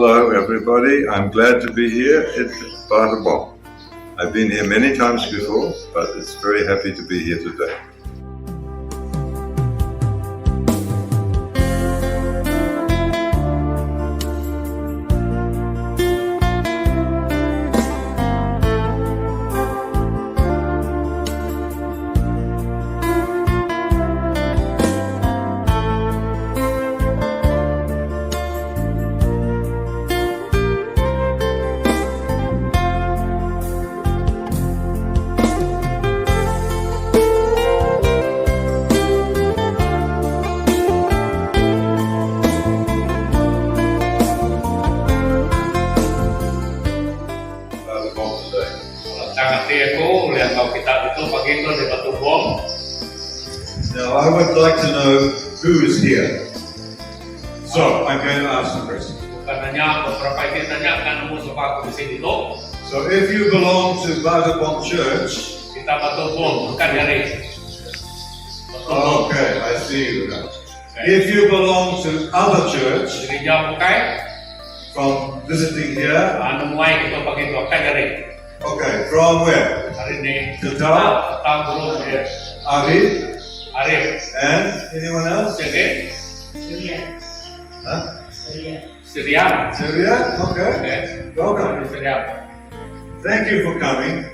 Hello everybody, I'm glad to be here at Tatau. I've been here many times before, but it's very happy to be here today. Now I would like to know who is here. So I'm going to ask the question. So if you belong to Tatau Church, okay, I see you now. If you belong to other church, from visiting here, okay, from where? Tatau, Arif, and anyone else? Syria, okay. Welcome. Thank you for coming.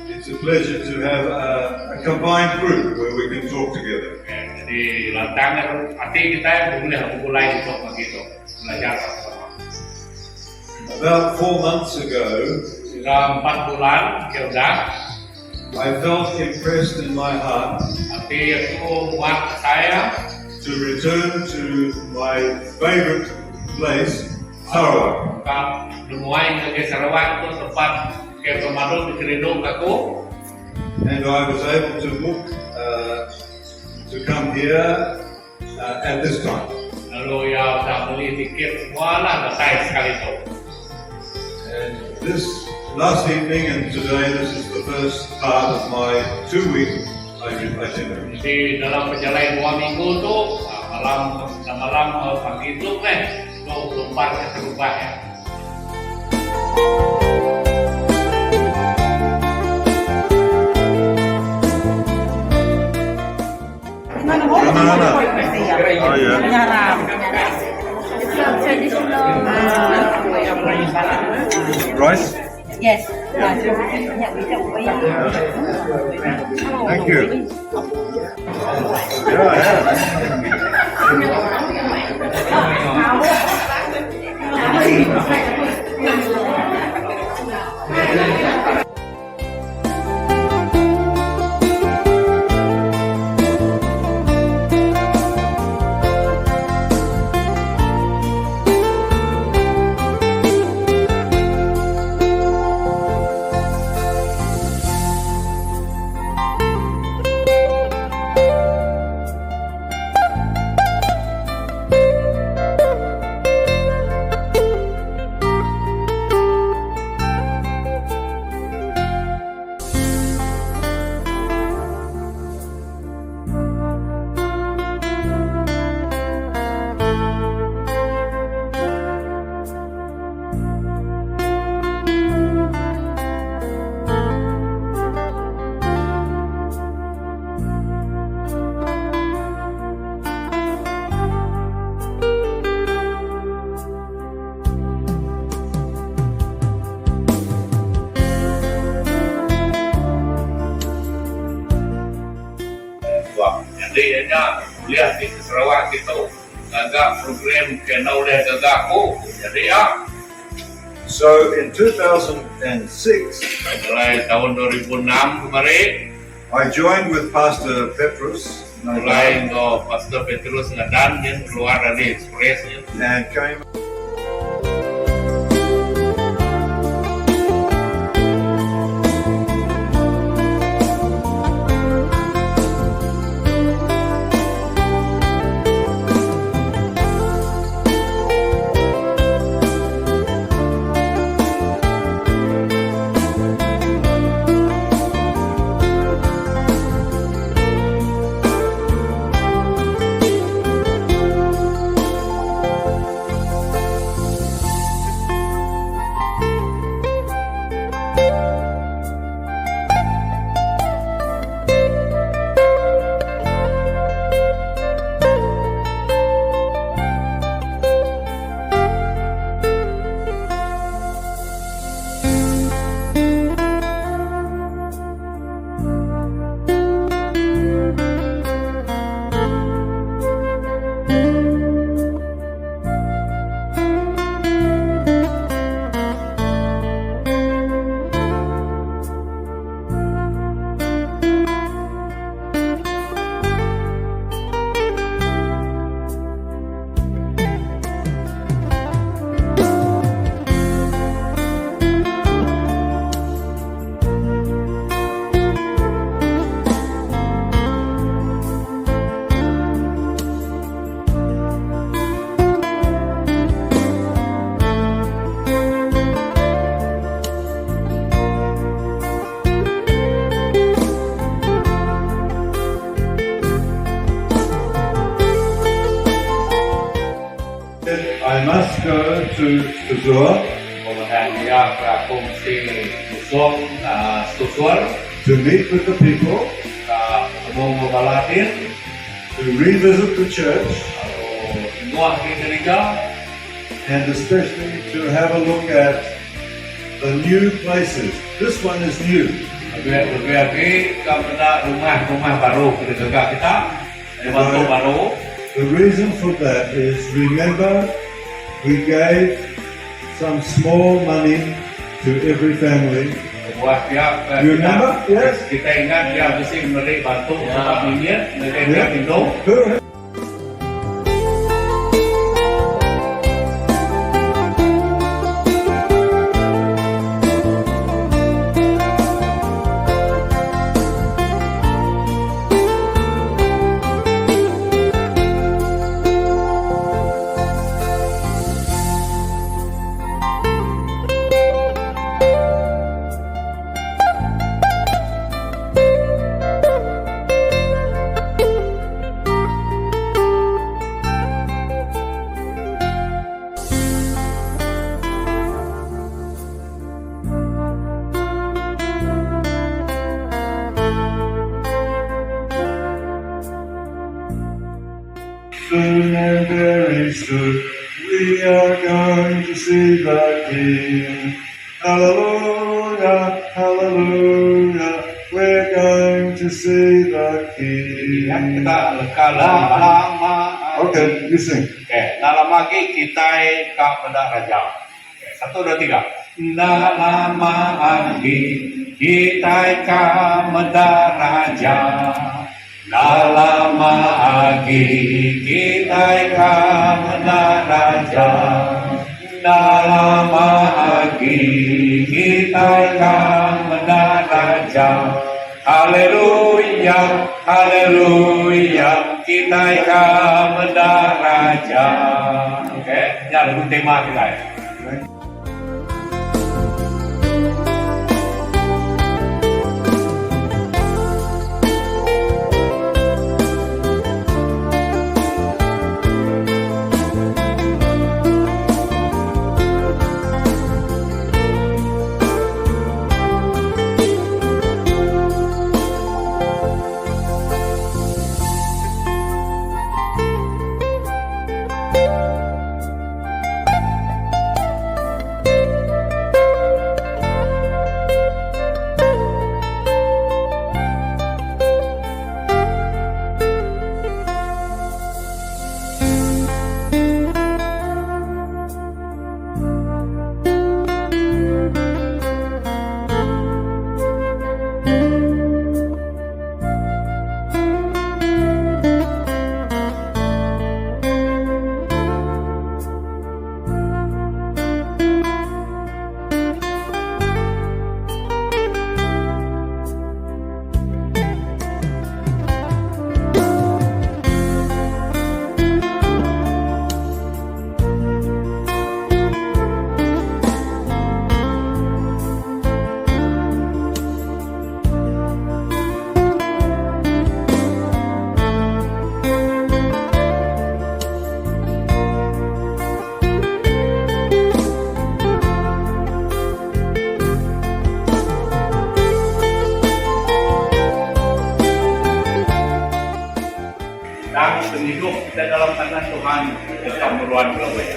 It's a pleasure to have a combined group where we can talk together. About 4 months ago, I felt impressed in my heart to return to my favorite place, Sarawak. And I was able to book to come here at this time. And this last evening and today, this is the first part of my 2-week itinerary. Di dalam perjalanan 2 minggu tu, malam pagi itu 24 keterubah ya. Mana? Oh ya. Rice? Yes. Thank you. Yeah. Jadi lihat di Sarawak itu agak program channel dia agak jadi So in 2006, mulai tahun 2006 kemarin I joined with Pastor Petrus mulai untuk Pastor Petrus ngadan yang keluar dari ekspresnya and came I must go to Sarawak Kemudian dia berkongsi susul to meet with the people, ketemu Balatin, to revisit the church, semua di gereja, and especially to have a look at the new places. This one is new. lebih lagi kepada rumah-rumah baru gereja kita, bentuk baru. The reason for that is, remember, we gave some small money to every family. Buat dia, You remember? Yes. kita ingat dia mesti memberi bantu untuk minyak, negara Indo. Soon and very soon we are going to see the King. Hallelujah, hallelujah, we're going to see the King. Kita lama. Okay, you sing. Dalam lagi kita kepada Raja. 1, 2, 3. Dalam lagi kita kepada Raja. Dalam lagi kita kepada Raja. Dalam lagi kita kepada Raja. Haleluya, haleluya, kita kepada Raja. Oke, ya lagu tema kita. Hidup kita dalam tangan Tuhan, kita meruan belawai.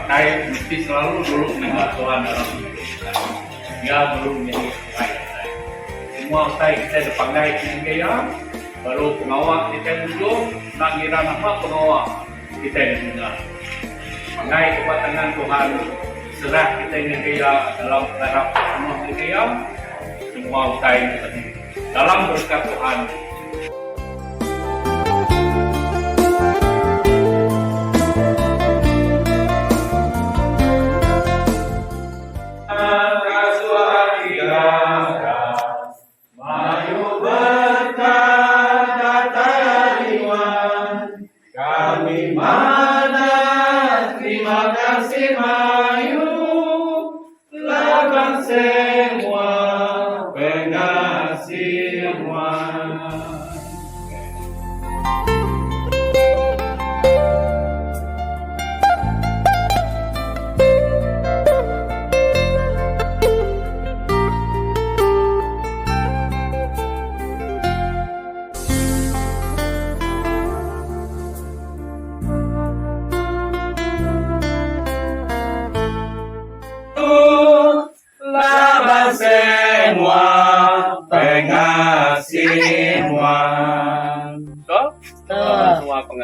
Kita mesti selalu dulu mengingat Tuhan dalam hidup kita. Dia belum menjadi baik. Semua kita dipanggil hingga baru pengawal kita dulu, nak kira nama pengawal kita dengar. Panggil kepada tangan Tuhan, serah kita hingga dalam harap semua hingga semua kita dalam berkat Tuhan.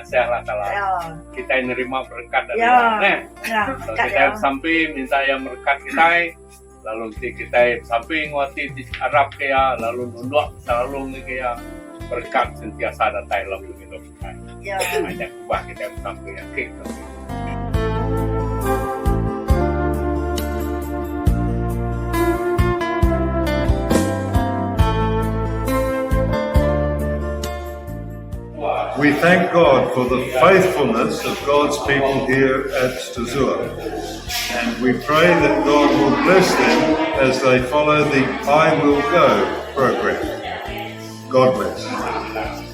nasihat lah kalau Ya. kita yang nerima berkat dari Ya. Allah. Nah, Ya. kalau Kak, kita ya. sampai minta yang berkat kita, lalu kita sampai nguati di Arab kaya, lalu nunduk selalu kaya berkat sentiasa datang dalam hidup kita. Ya. Banyak ubah kita sampai yakin. We thank God for the faithfulness of God's people here at Stazua, and we pray that God will bless them as they follow the I Will Go program. God bless.